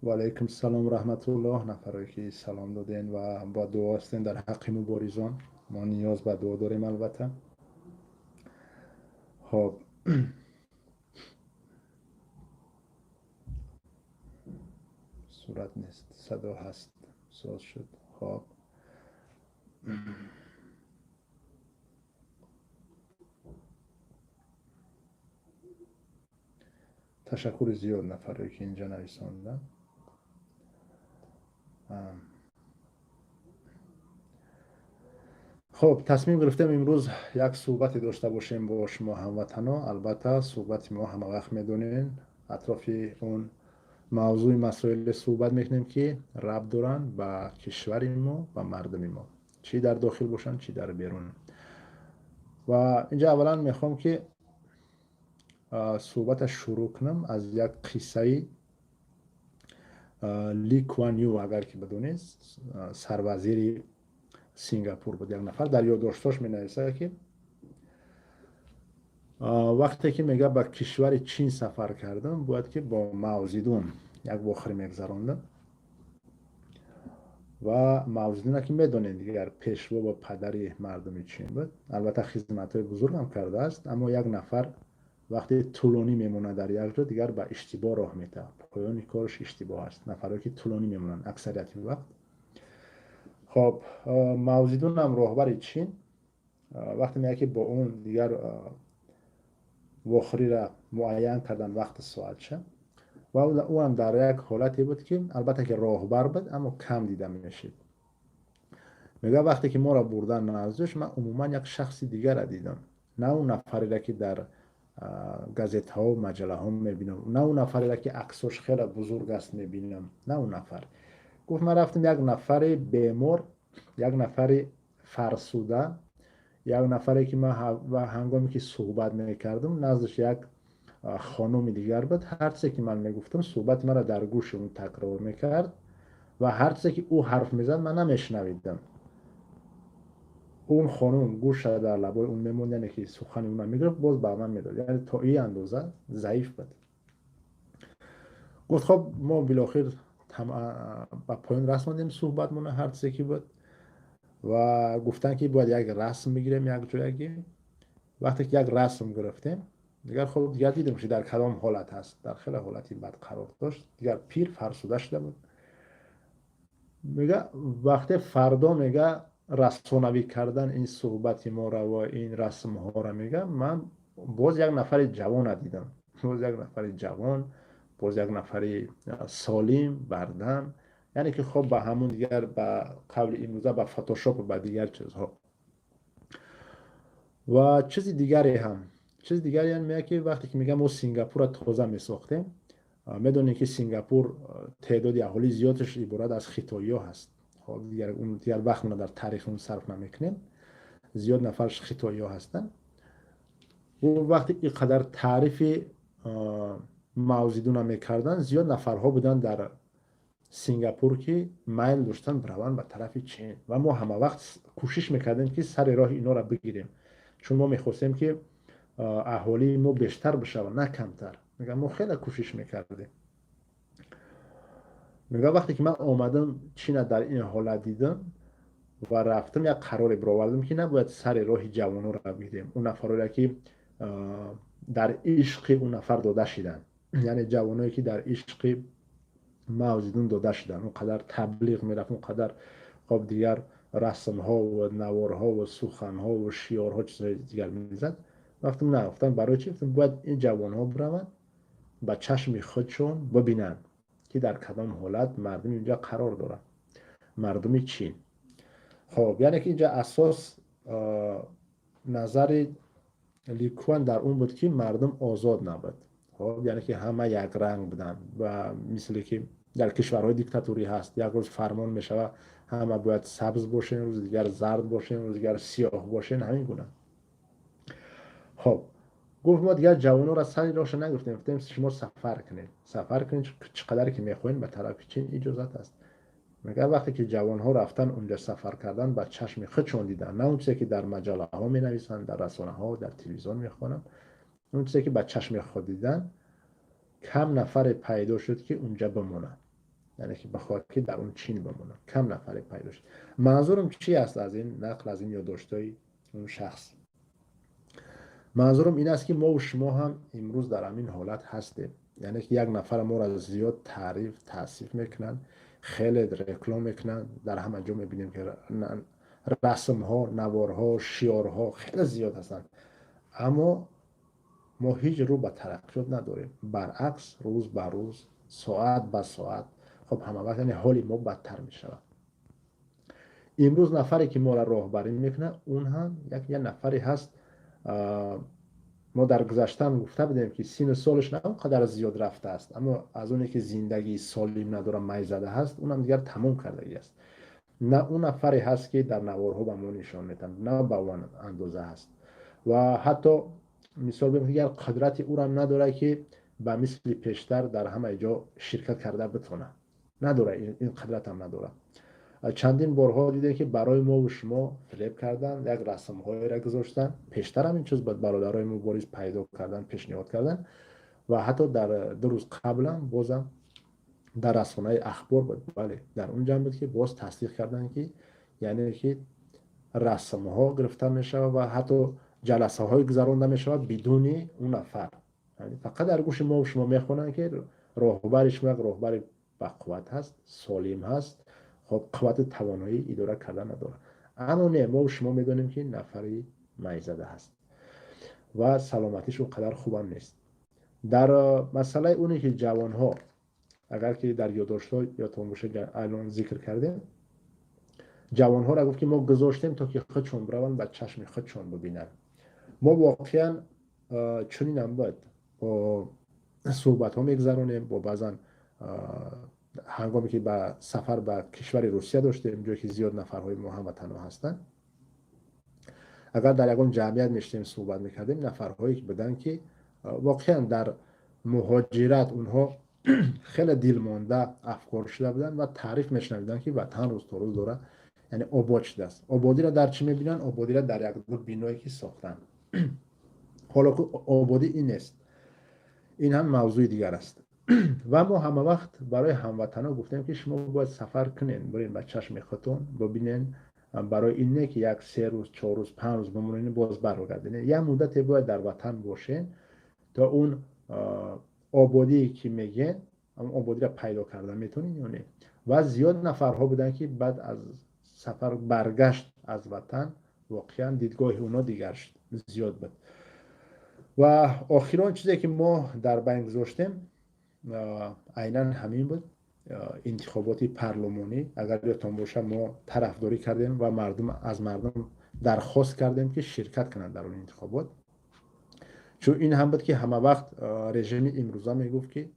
و علیکم السلام و رحمت الله. نفرایی که سلام دادین و با دعا هستین در حق مبارزان. ما نیاز به دعا داریم البته. خب صورت نیست، صدا هست، ساز شد. خب تشکر زیاد نفرایی که اینجا نویساندن. خب تصمیم گرفتم امروز یک صحبتی داشته باشیم با شما هموطنا. البته صحبت ما همه وقت میدونین اطراف اون موضوع مسائل صحبت میکنیم که ربط دارن به کشور ما و مردم ما، چی در داخل باشن چی در بیرون. و اینجا اولا میخوام که صحبت شروع کنم از یک قصه لی کوان یو. اگر که بدونید سروزیر سینگاپور بود. یک نفر در یادداشتاش می نویسه که وقتی که میگه به کشور چین سفر کردم باید که با مائو زedong یک واخری میگذراندم و مائو زedong که میدونید دیگر پیشوا و پدری مردم چین بود. البته خدمت‌های بزرگ هم کرده است، اما یک نفر وقتی طولانی میمونه در یک جا دیگر به اشتباه راه میده. پایان کارش اشتباه است. نفرایی که طولانی میمونن اکثریت وقت. خب مائو زedong هم راهبر چین وقتی میگه که با اون دیگر واخری را معین کردن وقت ساعت شه و او هم در یک حالتی بود که البته که راهبر بود اما کم دیده میشید. میگه وقتی که ما را بردن نزدش من عموما یک شخص دیگر را دیدم، نه اون نفری را که در گازت ها و مجله ها میبینم، نه اون نفری را که عکسش خیلی بزرگ است میبینم، نه اون نفر. گفت من رفتم یک نفر بیمار، یک نفر فرسوده، یک نفری که من هنگامی که صحبت میکردم نزدش یک خانم دیگر بود. هر چه که من میگفتم صحبت مرا در گوش اون تکرار میکرد و هر چه که او حرف میزد من نمیشنویدم. اون خانم گوش در لبای اون میموند، یعنی که سخن اون میگرفت باز به من میداد. یعنی تا این اندازه ضعیف بود. گفت خب ما بالاخره با پایان رسوندیم صحبت مونه هر چه که بود و گفتن که باید یک رسم میگیریم یک جایی. وقتی که یک رسم گرفتیم دیگر خب دیگر دیدم که در کدام حالت هست، در خیلی حالتی بد قرار داشت. دیگر پیر فرسوده شده بود. میگه وقتی فردا میگه رسانوی کردن این صحبت ما را و این رسم ها را میگه من باز یک نفر جوان دیدم، باز یک نفر جوان، باز یک نفر سالم بردم، یعنی که خب به همون دیگر به قبل امروزه به فتوشاپ و به دیگر چیزها. و چیز دیگری یعنی میگه که وقتی که میگم ما سینگاپور را تازه میساختیم، میدونید که سینگاپور تعداد اهالی زیادش عبارت از خیتایی ها هست. خب دیگر وقت ما در تاریخ اون صرف نمیکنیم. زیاد نفرش خیتایی ها هستن. و وقتی اینقدر تعریف مائو زedong میکردن زیاد نفرها بودن در سینگاپور که میل داشتن بروند به طرف چین و ما همه وقت کوشش میکردیم که سر راه اینا را بگیریم، چون ما میخواستیم که اهالی ما بیشتر بشه و نه کمتر. میگم ما خیلی کوشش میکردیم. میگه وقتی که من آمدم چین در این حالت دیدم و رفتم یک قرار برآوردم که نباید سر راه جوانان را بگیریم، اون نفرایی که در عشق اون نفر داده شدن، یعنی جوانایی که در عشق مائو زedong داده شدن، اونقدر تبلیغ میرفت، اونقدر خب دیگر رسم ها و نوار ها و سخن ها و شیار ها چیزای دیگر میزد. گفتم نه، گفتم برای چی؟ گفتم باید این جوان ها بروند با چشم خودشون ببینن که در کدام حالت مردم اینجا قرار دارن، مردم چین. خب یعنی که اینجا اساس نظر لی کوان در اون بود که مردم آزاد نبود. خب یعنی که همه یک رنگ بودن و مثل که در کشورهای دیکتاتوری هست یک روز فرمان میشوه همه باید سبز باشن، روز دیگر زرد باشن، روز دیگر سیاه باشن، همین گونه. خب گفت ما دیگر جوانو را سری راش نگفتیم، گفتیم شما سفر کنید چقدر که میخواین به طرف چین اجازت است. میگه وقتی که جوان ها رفتن اونجا سفر کردن با چشم خودشون دیدن، نه اون چیزی که در مجله ها می نویسن، در رسانه ها در تلویزیون میخوانن، اون چیزی که با چشم خود دیدن. کم نفر پیدا شد که اونجا بمونه. یعنی که بخواد که در اون چین بمونه، کم نفر پیدا شد. منظورم چی است از این نقل، از این یادداشت‌های اون شخص؟ منظورم این است که ما و شما هم امروز در همین حالت هستیم، یعنی که یک نفر ما را زیاد تعریف توصیف میکنن، خیلی رکلام میکنن، در همه جا میبینیم که رسم ها، نوارها، شیارها خیلی زیاد هستن، اما ما هیچ رو به ترقیات نداریم، برعکس روز به روز، ساعت به ساعت، خب همه وقت یعنی حالی ما بدتر میشود. امروز نفری که ما را راهبری میکنه اون هم یک نفری هست، ما در گذشته هم گفته بودیم که سین سالش نه اونقدر زیاد رفته است، اما از اونی که زندگی سالم نداره، می زده هست، اونم دیگر تمام کرده است. نه اون نفری هست که در نوارها به ما نشان میدن، نه به اون اندازه هست. و حتی مثال بگم دیگر قدرت او هم نداره که به مثل پیشتر در همه جا شرکت کرده بتونه، نداره، این قدرت هم نداره. چندین بارها دیده که برای ما و شما فریب کردن، یک رسم هایی را گذاشتن، پیشتر هم این چیز بود، برادرای مبارز پیدا کردن، پیشنهاد کردن، و حتی در 2 روز قبل هم بازم در رسانه‌های اخبار بود، بله در اونجا بود که باز تصدیق کردن که یعنی که رسم ها گرفته میشه و حتی جلسه های گذرانده میشه بدون اون نفر، یعنی فقط در گوش ما و شما میخونن که راهبرش یک راهبر با قوت هست، سالم هست، خب قوت توانایی اداره کردن نداره. اما نه، ما و شما میدونیم که نفری میزده هست و سلامتیش اونقدر خوبم نیست. در مسئله اونی که جوان ها، اگر که در یادداشت‌ها یادتون باشه الان ذکر کردیم، جوان ها را گفت که ما گذاشتیم تا که خودشون بروند و چشم خودشون ببینن. ما واقعا چنین هم باید با صحبت ها میگذرونیم، با بعضا هنگامی که به سفر به کشور روسیه داشتیم، جایی که زیاد نفرهای ما هموطنا هستن، اگر در یکون جمعیت میشتیم صحبت میکردیم، نفرهایی که بدن که واقعا در مهاجرت اونها خیلی دل مانده افکار شده بودن و تعریف میشنویدن که وطن روز تا روز داره یعنی آباد شده است. آبادی را در چی میبینن؟ آبادی را در یک دو بینایی که ساختن. حالا که آبادی این است، این هم موضوع دیگر است. و ما همه وقت برای هموطنا گفتیم که شما باید سفر کنین، برین با چشم خودتون ببینین، برای این نه که یک 3 روز 4 روز 5 روز بمونین باز برگردین، یه مدت باید در وطن باشین تا اون آبادی که میگن اون آبادی را پیدا کردن میتونین یا نه. و زیاد نفرها بودن که بعد از سفر برگشت از وطن واقعا دیدگاه اونا دیگر شد، زیاد بود. و آخران چیزی که ما در بین گذاشتیم عیناً همین بود، انتخابات پارلمانی. اگر یادتون باشه ما طرفداری کردیم و از مردم درخواست کردیم که شرکت کنند در اون انتخابات، چون این هم بود که همه وقت رژیم امروزه میگفت که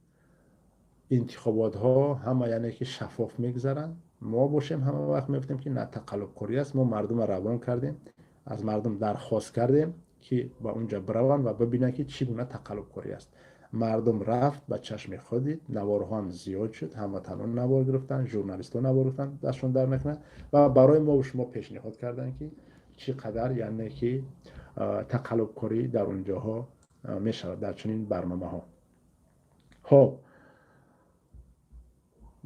انتخابات ها همه یعنی که شفاف میگذرن، ما باشیم همه وقت میگفتیم که نه، تقلب کاری است. ما مردم را روان کردیم، از مردم درخواست کردیم که با اونجا بروند و ببینن که چگونه تقلب کاری است. مردم رفت، با چشم خود دید، نوارها هم زیاد شد، هموطنان نوار گرفتن، ژورنالیست ها نوار گرفتن، دستشون در نکنه و برای ما و شما پیشنهاد کردن که چقدر یعنی که تقلب کاری در اونجاها میشود در چنین برنامه ها. خب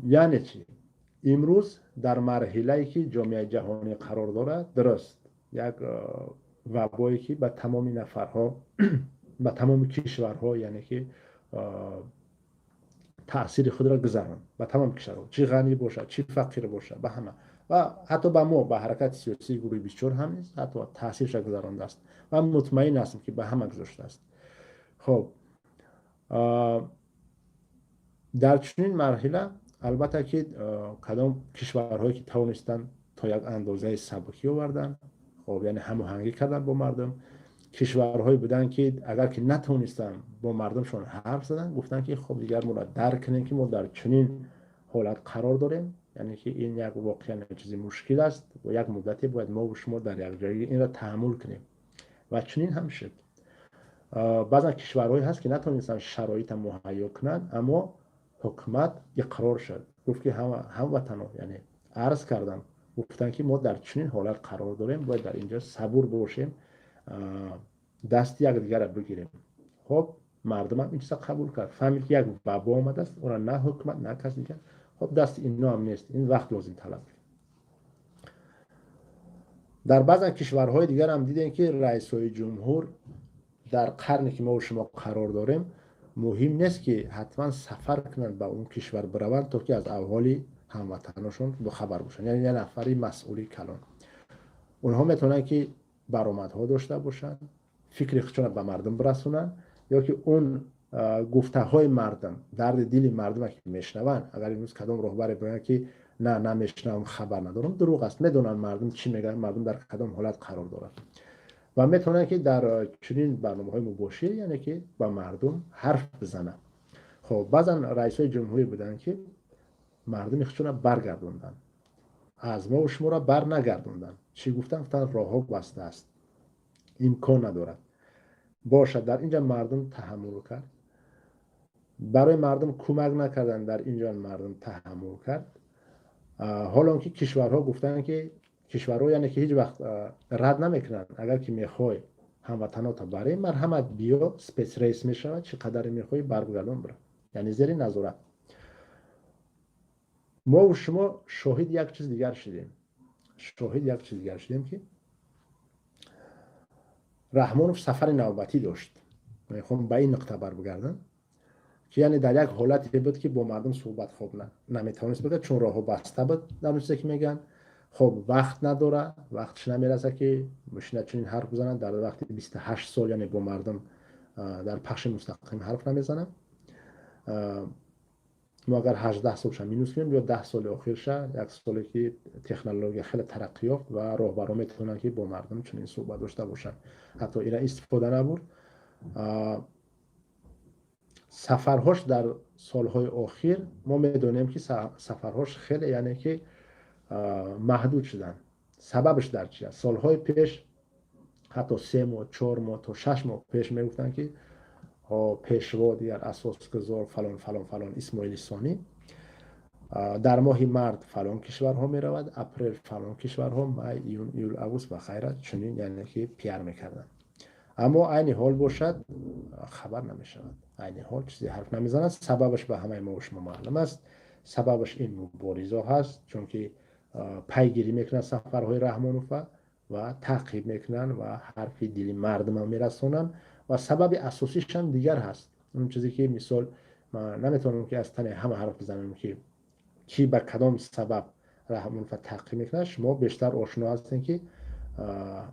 یعنی چی؟ امروز در مرحله‌ای که جامعه جهانی قرار دارد، درست یک وبایی که به تمام نفرها به تمام کشورها یعنی که تأثیر خود را گذارن، به تمام کشورها، چی غنی باشه چی فقیر باشه، به همه، و حتی به ما، به حرکت سیاسی گروه 24 هم نیست، حتی تأثیرش گذارنده است و مطمئن هستم که به همه گذاشته است. خب در چنین مرحله البته که کدام کشورهایی که توانستن تا یک اندازه سبکی آوردن، خب یعنی هماهنگی کردن با مردم، کشورهایی بودن که اگر که نتونستن با مردمشون حرف زدن، گفتن که خب دیگر ما را درک کنیم که ما در چنین حالت قرار داریم، یعنی که این یک واقعا چیزی مشکل است و یک مدتی باید ما و شما در یک جایی این را تحمل کنیم و چنین هم شد. بعضی کشورهایی هست که نتونستن شرایط مهیا کنن، اما حکومت اقرار شد، گفت که هموطنا یعنی عرض کردن، گفتن که ما در چنین حالت قرار داریم، باید در اینجا صبور باشیم، دست یک دیگر را بگیریم. خب مردم هم این چیزا قبول کرد، فهمید که یک وبا آمده است، اون نه حکومت نه کسی دیگر، خب دست اینا هم نیست، این وقت لازم طلب. در بعضی کشورهای دیگر هم دیدین که رئیسای جمهور در قرنی که ما و شما قرار داریم مهم نیست که حتما سفر کنند به اون کشور بروند تا که از احوال هموطناشون خبر باشن. یعنی یه نفری مسئولی کلان، اونها میتونن که برآمدها داشته باشن، فکر خودشون به مردم برسونن، یا که اون گفته های مردم، درد دل مردم که میشنون، اگر امروز کدام راهبر بگن که نه نمیشنم خبر ندارم، دروغ است. میدونن مردم چی میگن، مردم در کدام حالت قرار دارن و میتونن که در چنین برنامه‌های مباشر یعنی که با مردم حرف بزنن. خب بعضا رئیسای جمهوری بودن که مردم خودشون برگردوندن، از ما و شما را بر نگردوندن. چی گفتن؟ گفتن راهها بسته است، امکان ندارد. باشد در اینجا مردم تحمل کرد، برای مردم کمک نکردن، در اینجا مردم تحمل کرد. حالا که کشورها گفتن که کشورها یعنی که هیچ وقت رد نمیکنن، اگر که میخوای هموطنات برای مرحمت بیا سپیس ریس میشود، چقدر میخوای برگردون برو، یعنی زیر نظارت. ما و شما شاهد یک چیز دیگر شدیم که رحمانوف سفر نوبتی داشت. میخوام به این نقطه بر بگردم که یعنی در یک حالتی بود که با مردم صحبت خوب نمیتونست بگه، چون راهو بسته بود. در چیزی که میگن خب وقت نداره، وقتش نمیرسه که مشینه چنین حرف بزنن. در وقتی 28 سال یعنی با مردم در پخش مستقیم حرف نمیزنن. ما اگر 18 سالش مینوس کنیم یا 10 سال آخرش، یک سالی که تکنولوژی خیلی ترقی یافت و راهبرا میتونن که با مردم چنین صحبت داشته باشن. حتی اینا استفاده نبود. سفرهاش در سالهای آخر ما میدونیم که سفرهاش خیلی یعنی که محدود شدن. سببش در چی است؟ سالهای پیش حتی 3 ماه 4 ماه تا 6 ماه پیش میگفتن که پیشوا دیگر اساسگذار فلان فلان فلان اسماعیل ثانی در ماه مرد فلان کشورها می رود، اپریل فلان کشورها، مای ایون ایول آگوست و خیره، چنین یعنی که پیر میکردن. اما عین حال باشد خبر نمی شود، عین حال چیزی حرف نمی زند. سببش به همه ما و شما معلوم است. سببش این مبارزه هست، چون که پیگیری میکنن سفرهای رحمانوف و تعقیب میکنن و حرف دل مردم هم میرسونن. و سبب اساسیش هم دیگر هست. اون چیزی که مثال ما نمیتونم که از تنه همه حرف بزنم که کی به کدام سبب رحمانوف تعقیب میکنه. شما بیشتر آشنا هستین که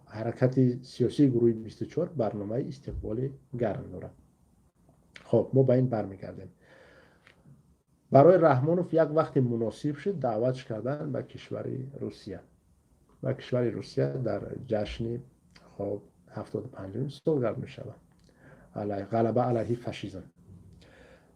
حرکت سیاسی گروه 24 برنامه استقبال گرم داره. خب ما به این برمیگردیم. برای رحمانوف یک وقت مناسب شد دعوتش کردن به کشور روسیه. و کشور روسیه در جشن خب 75 سالگرد می شود غلبه علیه فاشیسم.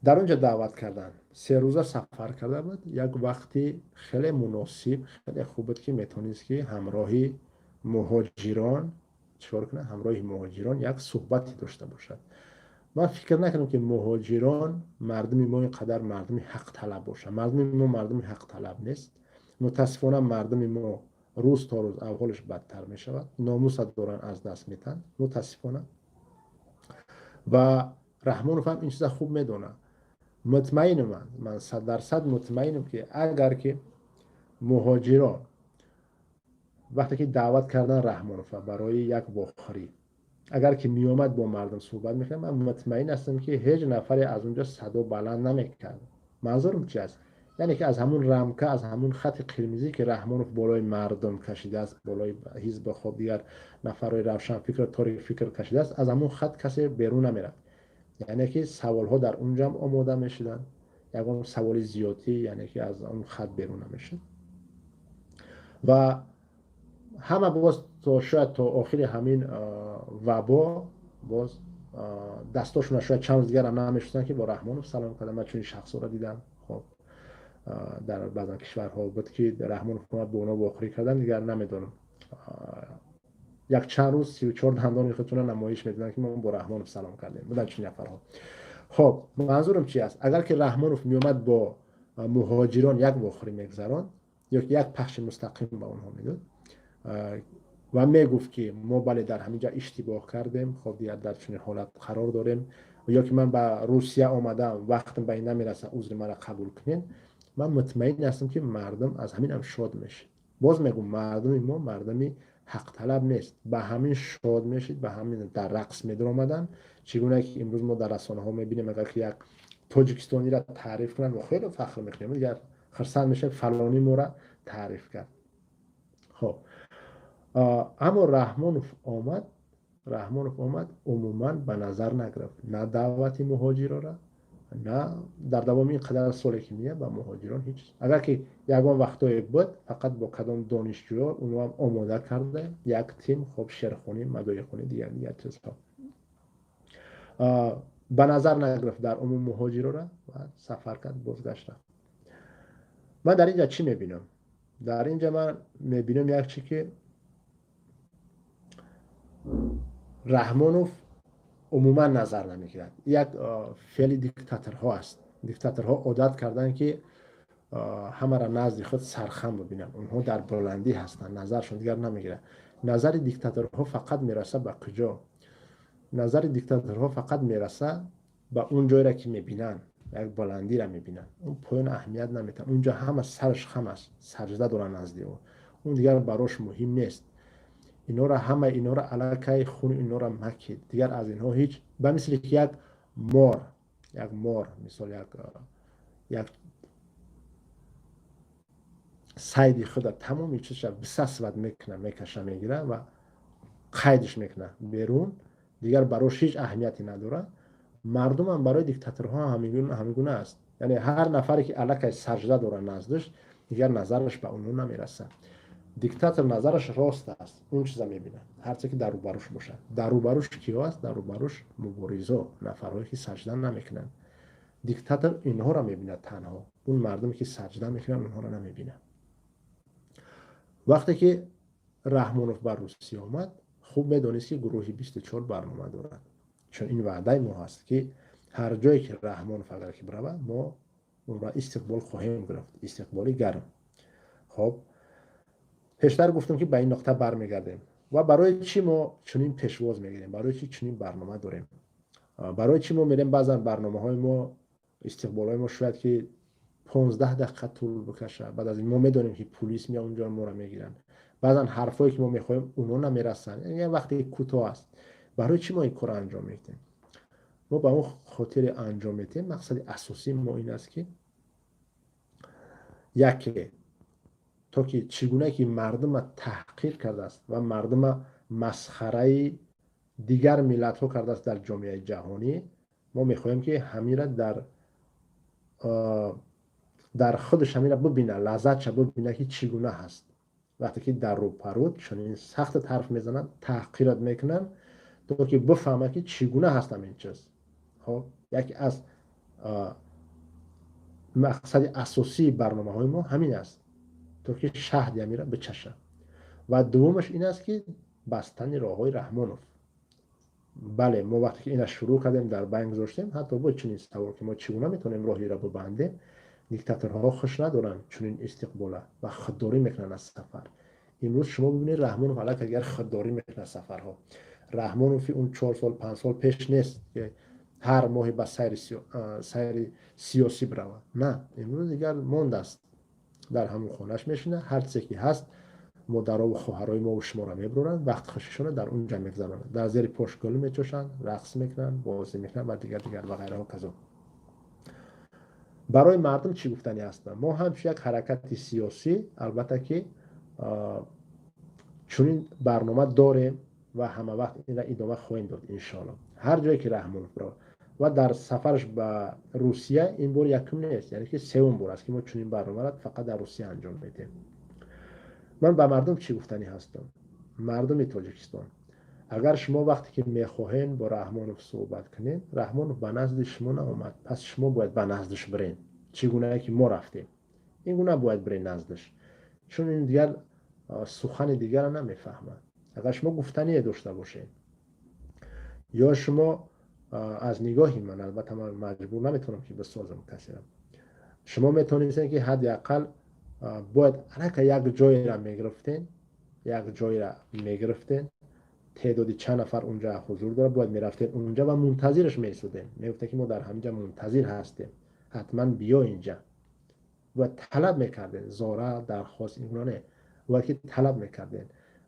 در اونجا دعوت کردن. 3 روزه سفر کرده بود. یک وقتی خیلی مناسب، خیلی خوب بود که میتونست که همراهی مهاجران چیکار کنه، همراه مهاجران یک صحبتی داشته باشد. من فکر نکنم که مهاجران مردم ما اینقدر مردم حق طلب باشن. مردم ما مردم حق طلب نیست. متاسفانه مردم ما روز تا روز احوالش بدتر می شود، ناموس دارن از دست میتن متاسفانه. و رحمانوف هم این چیزا خوب میدونه. مطمئنم، من 100% مطمئنم که اگر که مهاجران وقتی که دعوت کردن رحمانوف برای یک بخاری، اگر که می اومد با مردم صحبت میکنه، من مطمئن هستم که هیچ نفری از اونجا صدا بلند نمیکرد. منظورم چی است؟ یعنی که از همون رمکه، از همون خط قرمزی که رحمانوف بالای مردم کشیده است، بالای حزب خود دیگر نفرای روشن فکر تاریک فکر کشیده است، از همون خط کسی بیرون نمیرفت. یعنی که سوال ها در اونجا آماده میشدن، یعنی سوال زیادی یعنی که از اون خط بیرون نمیشد. و همه باز تا شاید تا آخر همین وبا باز دستاشون شاید چند روز دیگر هم نمیشدن که با رحمانوف سلام کردن. من چون شخصا را دیدم. خب در بعضی کشورها بود که رحمانوف اومد به اونا واخری کردن، دیگر نمیدونم یک چند روز 34 دندان خودتون نمایش میدادن که ما با رحمانوف سلام کردیم بودن چه نفرها. خب منظورم چی است؟ اگر که رحمانوف می اومد با مهاجران یک واخری میگذران یا یک پخش مستقیم با اونها میداد و میگفت که ما بله در همینجا اشتباه کردیم، خب دیگر در چنین حالت قرار داریم، یا که من به روسیه آمدم وقتم به این نمیرسه عذر مرا قبول کنین، من مطمئن هستم که مردم از همین هم شاد میشه. باز میگم مردم ما مردمی حق طلب نیست، به همین شاد میشید، به همین در رقص میدر آمدن. چگونه که امروز ما در رسانه ها میبینیم اگر که یک تاجیکستانی را تعریف کنن و خیلی فخر میکنیم، دیگر خرسند میشه فلانی ما را تعریف کرد. خب اما رحمانوف آمد عموما به نظر نگرفت، نه دعوت مهاجران را، نه در دوام این قدر سالی که میه به مهاجران هیچ. اگر که یگان وقتایی بود فقط با کدام دانشجوها اونو هم آماده کرده یک تیم، خب شعرخوانی، مداحی خوانی، دیگر چیزها به نظر نگرفت در عموم مهاجران را و سفر کرد، بازگشت. من در اینجا چی میبینم؟ در اینجا من میبینم یک چی که رحمانوف عموما نظر نمیگیرد. یک فعل دیکتاتورها است. دیکتاتورها عادت کردن که همه را نزد خود سرخم ببینن، اونها در بلندی هستن، نظرشون دیگر نمیگیره. نظر دیکتاتورها فقط میرسه به کجا؟ نظر دیکتاتورها فقط میرسه به اون جایی را که میبینن، یک بلندی را میبینن، اون پایین اهمیت نمیتن، اونجا همه سرش خم است، سجده دارن نزد اون دیگر براش مهم نیست. اینا را علاقه خون اینا را مکید، دیگر از اینها هیچ. به مثل که یک مار مثال یک سیدی خود تمامی چیزش بسسود میکشه میگیره و قیدش میکنه بیرون، دیگر براش هیچ اهمیتی نداره. مردم هم برای دیکتاتورها همیگونه است، یعنی هر نفری که علاقه سجده داره نزدش، دیگر نظرش به اونو نمیرسه. دیکتاتور نظرش راست است، اون چیزا میبینه، هرچی که درو بروش باشه. درو بروش کیا است؟ درو بروش مبارزا، نفرهایی که سجده نمیکنن. دیکتاتور اینها را میبینه تنها، اون مردمی که سجده میکنن اونها را نمیبینه. وقتی که رحمانوف بر روسیه آمد، خوب میدونست که گروه 24 برنامه دارد، چون این وعده ما هست که هر جایی که رحمانوف اگر که بروه ما اون را استقبال خواهیم گرفت، استقبالی گرم. خب پیشتر گفتم که به این نقطه برمیگردیم و برای چی ما چنین پیشواز میگیریم، برای چی چنین برنامه داریم، برای چی ما میریم بعضا برنامه های ما، استقبال های ما شاید که 15 دقیقه طول بکشه، بعد از این ما میدونیم که پلیس میاد اونجا ما رو میگیرن، بعضا حرفایی که ما میخوایم اونو نمیرسن، یعنی یه وقتی کوتاه است. برای چی ما این کار انجام میدیم؟ ما به اون خاطر انجام میدیم، مقصد اساسی ما این است که یک تا که چگونه که مردم تحقیر کرده است و مردم مسخره دیگر ملت ها کرده است در جامعه جهانی، ما میخوایم که همین را در خودش همین را ببینه، لذتش ببینه که چگونه هست. وقتی که در رو پرود چون سخت حرف میزنن، تحقیرات میکنن، تا که بفهمه که چگونه هست همین چیز. خب یکی از مقصد اساسی برنامه های ما همین است، تا که شهد میره بچشه. و دومش این است که بستن راه های رحمانوف. بله ما وقتی که اینا شروع کردیم در بین گذاشتیم، حتی با چنین سوال که ما چگونه میتونیم راهی را ببندیم، دیکتاتورها خوش ندارن چون این استقباله و خودداری میکنن از سفر. امروز شما ببینید رحمانوف حالا اگر خودداری میکنه سفرها، رحمانوف اون 4 سال 5 سال پیش نیست که هر ماه با سیر سیاسی بروه. نه، امروز دیگر موند است، در همون خونش میشینه، هر چیزی که هست مادرها و خواهرای ما و شما را میبرن، وقت خوششون در اونجا میگذرونن، در زیر پشت گل میچوشن، رقص میکنن، بازی میکنن و دیگر و غیره و کذا. برای مردم چی گفتنی هستن؟ ما هم یک حرکت سیاسی البته که چون این برنامه داریم و همه وقت این را ادامه خواهیم داد انشاءالله. هر جایی که رحمانوف برای و در سفرش به روسیه این بار یکم نیست، یعنی که سوم بار است که ما چون این برنامه را فقط در روسیه انجام میدیم. من به مردم چی گفتنی هستم؟ مردم تاجیکستان، اگر شما وقتی که میخواهین با رحمانوف صحبت کنین، رحمانوف به نزد شما نآمد، پس شما باید به نزدش برین. چگونه که ما رفتیم این گونه باید برین نزدش، چون این دیگر سخن دیگر را نمیفهمه. اگر شما گفتنی داشته باشین یا شما از نگاهی من، البته من مجبور نمیتونم که بسازم کسی را، شما میتونید که حداقل باید یک جایی را میگرفتین، تعدادی چند نفر اونجا حضور داره، باید میرفتین اونجا و منتظرش میسودین، میگفته که ما در همینجا منتظر هستیم، حتما بیا اینجا. و طلب میکردین زاره درخواست این نه و که طلب میکردین.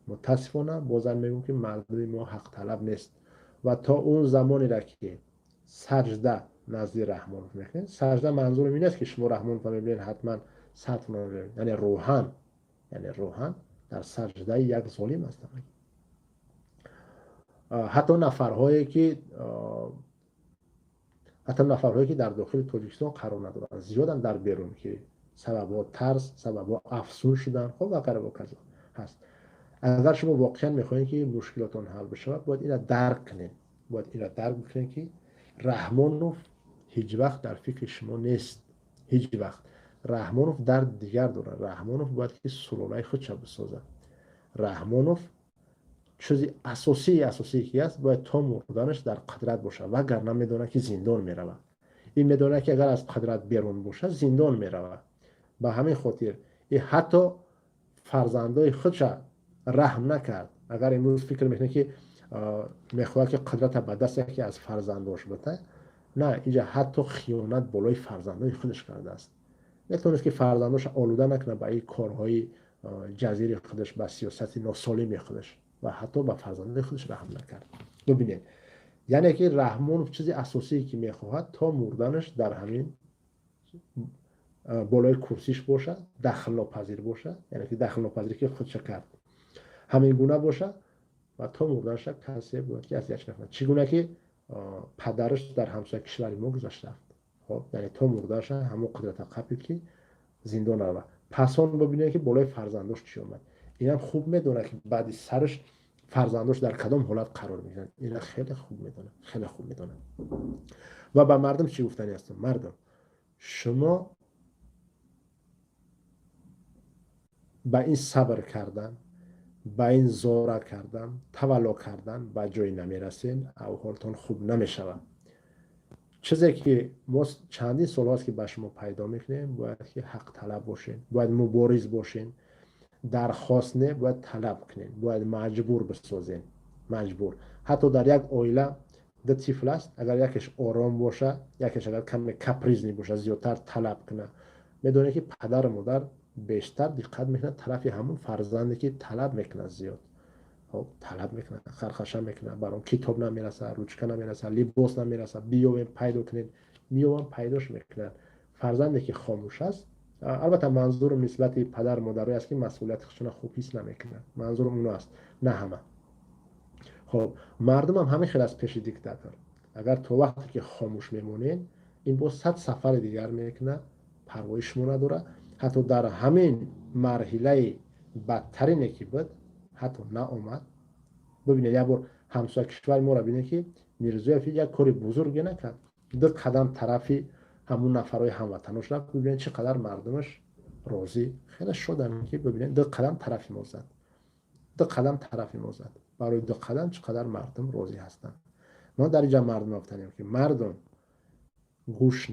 متاسفانه بازم میگم که مردم ما حق طلب نیست و تا اون زمانی را که سجده نزد رحمانوف میکنین، سجده منظور این است که شما رحمانوف میبینید حتما سطح میبینید، یعنی روحان در سجده یک ظالم هستند. حتی نفرهایی که در داخل تاجیکستان قرار ندارن زیادن در بیرون که سبب ترس، سبب افسون شدن، خب وغیره و کذا هست. اگر شما واقعا میخواین که مشکلاتون حل بشه باید این را درک کنین، که رحمانوف هیچ وقت در فکر شما نیست، هیچ وقت. رحمانوف در دیگر داره. رحمانوف باید که سلالای خودش بسازه. رحمانوف چیزی اساسی که است باید تا مردنش در قدرت باشه، وگرنه میدونه که زندان میروه. این میدونه که اگر از قدرت بیرون باشه زندان میروه. به همین خاطر این حتی فرزندای خودش رحم نکرد. اگر امروز فکر میکنه که میخواد که قدرت به دست یکی از فرزنداش بده، نه، اینجا حتی خیانت بالای فرزندای خودش کرده است. میتونست که فرزنداش آلوده نکنه به این کارهای جزیره خودش، به سیاست ناسالمی خودش، و حتی به فرزندان خودش رحم نکرد. ببینید، یعنی که رحمانوف چیزی اساسی که میخواهد تا مردنش در همین بالای کرسیش باشه، دخل ناپذیر باشه، یعنی که دخل ناپذیری که خودش کرد همین گونه باشه و تا مردنش کسی بود که اذیتش نکنه. چگونه که پدرش در همسایه کشور ما گذاشته، خب یعنی تا مردنش همون قدرت قبلی که زندان روه. پسان ببینید که بالای فرزنداش چی اومد. اینم خوب میدونه که بعد سرش فرزنداش در کدام حالت قرار میگیرن. اینا خیلی خوب میدونه. و به مردم چی گفتنی هستم؟ مردم، شما با این صبر کردن، با این زاره کردن، تولا کردن به جای نمیرسین، او حالتون خوب نمیشود. چیزی که ما چندین سال هست که به شما پیدا میکنیم، باید که حق طلب باشین، باید مبارز باشین. درخواست نه، باید طلب کنین، باید مجبور بسازین. مجبور. حتی در یک عائله دو طفل است، اگر یکیش آرام باشه، یکیش اگر کم کپریزنی باشه، زیادتر طلب کنه، میدونه که پدر و مادر بیشتر دقت میکنه طرف همون فرزندی که طلب میکنه زیاد. خب طلب میکنه، خرخشه میکنه، برام کتاب نمیرسه، روچکه نمیرسه، لباس نمیرسه، بیاین پیدا کنین، میوان پیداش میکنن. فرزندی که خاموش است، البته منظور نسبت پدر مادرای است که مسئولیت خودشون خوب حس نمیکنن، منظور اونها است، نه همه. خب مردم هم همین خیلی از پیش دیکتاتور، اگر تو وقتی که خاموش میمونین، این با 100 سفر دیگر میکنه، پروایی شما نداره. حتی در همین مرحله بدترینی که بود حتی نه اومد. ببینید یک بار همسایه کشور ما را ببینید که میرزایف یک کاری بزرگی نکرد، 2 قدم طرفی همون نفرای هموطناش رفت. ببینید چقدر مردمش راضی، خیلی شدن که ببینید 2 قدم طرفی ما زد، 2 قدم طرفی ما زد. برای 2 قدم چقدر مردم راضی هستن. ما در اینجا مردم گفتیم که مردم گوش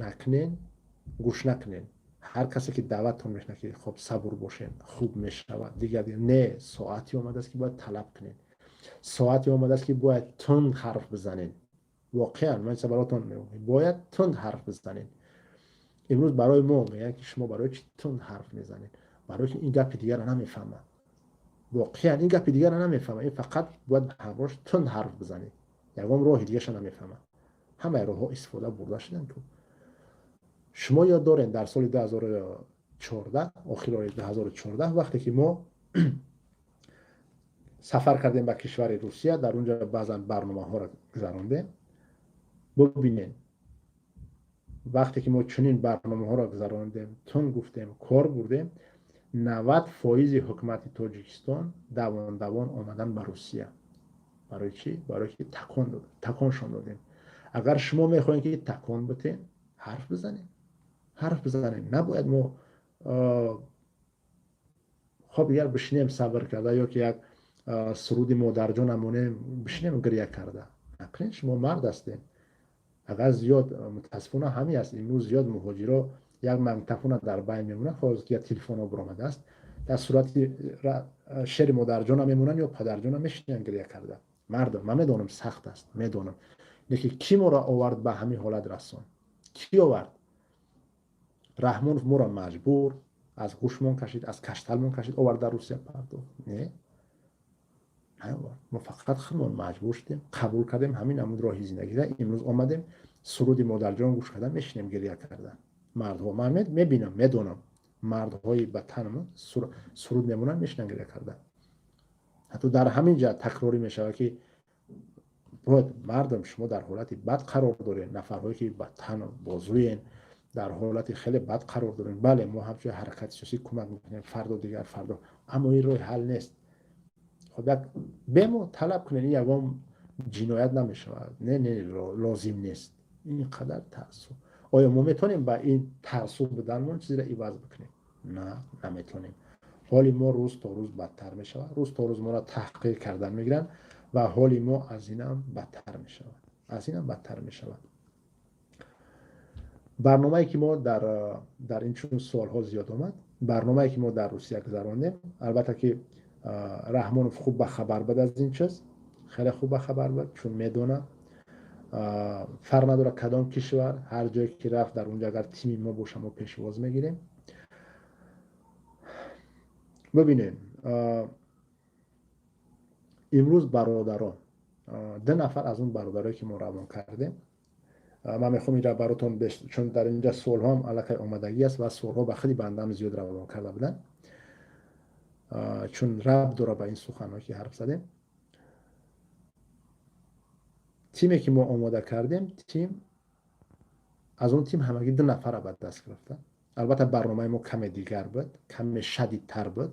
نکنین. هر کسی که دعوتتون میکنه که خب صبر باشین، خوب میشود دیگر، نه، ساعتی اومده است که باید طلب کنین، ساعتی اومده است که باید تند حرف بزنین. واقعا من براتون میگم باید تند حرف بزنین. امروز برای ما میگن که شما برای چی تند حرف میزنین؟ برای که این گپ دیگر رو نمیفهمه. واقعا این گپ دیگر رو نمیفهمه. این فقط باید همراش تند حرف بزنین، یکم راه دیگه شو نمیفهمه. همه راه ها استفاده برده شدن. تو شما یاد دارین در سال 2014، آخر 2014 وقتی که ما سفر کردیم به کشور روسیه، در اونجا بعضا برنامه ها را گذراندیم. ببینین وقتی که ما چنین برنامه ها را گذراندیم، تون گفتیم، کار بردیم، 90% حکومت تاجیکستان دوان آمدن به روسیه. برای چی؟ برای که تکانشان دادیم. اگر شما میخواین که تکان بتین، حرف بزنین. نباید ما خب اگر بشینیم صبر کرده، یا که یک سرود مادر جانمونه بشینیم گریه کرده. نکنین، شما مرد هستین. اگر زیاد متاسفانه همین است، این زیاد مهاجرا یک منطقه در بین میمونه، خواهد که تلفن ها برآمده است، در صورت شعر مادر جان میمونن یا پدر جان میشینن گریه کرده. مردم، من میدونم سخت است، میدونم، لیکن کی ما را آورد به همین حالت رسان؟ کی آورد؟ رحمونов моро маҷбур аз гӯшмон кашид, аз кашталмон кашид, оварда Русия пардохт. Не, мо фақат худмон маҷбур шудем, қабул кардем ҳамин амуд роҳи зиндагида. имрӯз омадем суруди модарҷон гӯш карда мешинем гирья кардан. мардҳо ман мебинам, медонам мардҳои ба танмон суруд мемонанд мешинам гирья кардан. ҳатто дар ҳамин ҷа такрорӣ мешавад ки мардам шумо дар ҳолати бад қарор доред, нафарҳое ки ба тану бозӯен дар ҳолати хеле бад қарор дорем. бале мо ҳамчун ҳаракати сиёсӣ кӯмак мекунем, фардо дигар фардо, аммо ин роҳи ҳал нест. خب یک بمو طلب کنین یگام جنایت نمیشود. نه لازم نیست اینقدر تعصب. آیا ما میتونیم با این تعصب بدنمون چیزی را عوض بکنیم؟ نه نمیتونیم. حالی ما روز تا روز بدتر میشود. روز تا روز ما را تحقیر کردن میگیرن و حالی ما از این هم بدتر میشود. از این هم بدتر میشود. برنامه‌ای که ما در این چون سوال‌ها زیاد آمد، برنامه‌ای که ما در روسیه گذراندیم، البته که رحمونов خوب به خبر بود از این چیز، خیلی خوب به خبر بود، چون میدونه فرق نداره کدام کشور، هر جایی که رفت در اونجا اگر تیم ما باشه ما پیشواز میگیریم. ببینید امروز برادران دو نفر از اون برادرایی که ما روان کردیم، من میخوام اینجا براتون چون در اینجا سوال ها هم علاقه آمدگی است و سوال ها به خیلی بنده هم زیاد روان کرده بودن، چون ربط داره به این سخن‌هایی که حرف زدیم. تیمی که ما آماده کردیم، از اون تیم همگی دو نفر به دست گرفتن. البته برنامه ما کم دیگر بود، کم شدیدتر بود،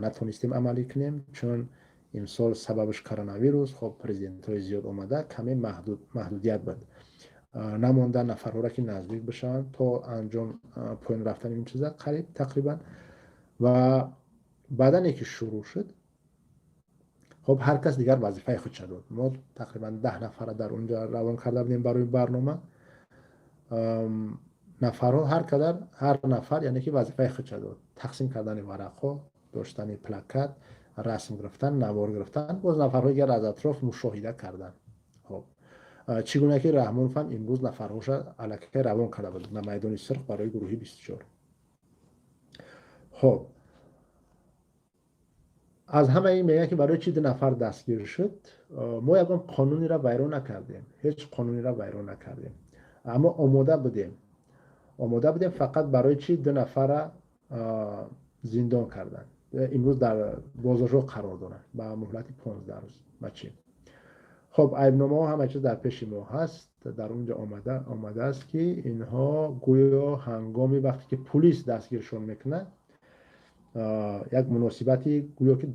نتونستیم عملی کنیم چون امسال سببش کرونا ویروس، خب پرزیدنت های زیاد آمده، کمی محدودیت بود. نمونده نفرها را که نزدیک بشن تا انجام پایان رفتن این چیزا قریب تقریبا. و بعدن که شروع شد، خب هر کس دیگر وظیفه خود شد. ما تقریبا 10 نفر در اونجا روان کرده بودیم برای برنامه. نفرها هر نفر یعنی که وظیفه خود شد، تقسیم کردن ورقها، داشتن پلاکت، رسم گرفتن، نوار گرفتن، باز نفرها دیگر از اطراف مشاهده کردن. خب چگونه که رحمونov هم امروز نفرهاش الکی روان کرده بود در میدان سرخ برای گروهی 24. خب از همه این میگه که برای چی 2 نفر دستگیر شد. ما یکم قانونی را ویران نکردیم، هیچ قانونی را ویران نکردیم، اما آماده بودیم فقط برای چی 2 نفر زندان کردن. امروز در بازداشت قرار دارن با مهلت 15 روز. بچه خب ایبنامه ها همه چیز در پیش ما هست. در اونجا آمده است که اینها گویا هنگامی وقتی که پلیس دستگیرشون میکنه یک مناسبتی گویا که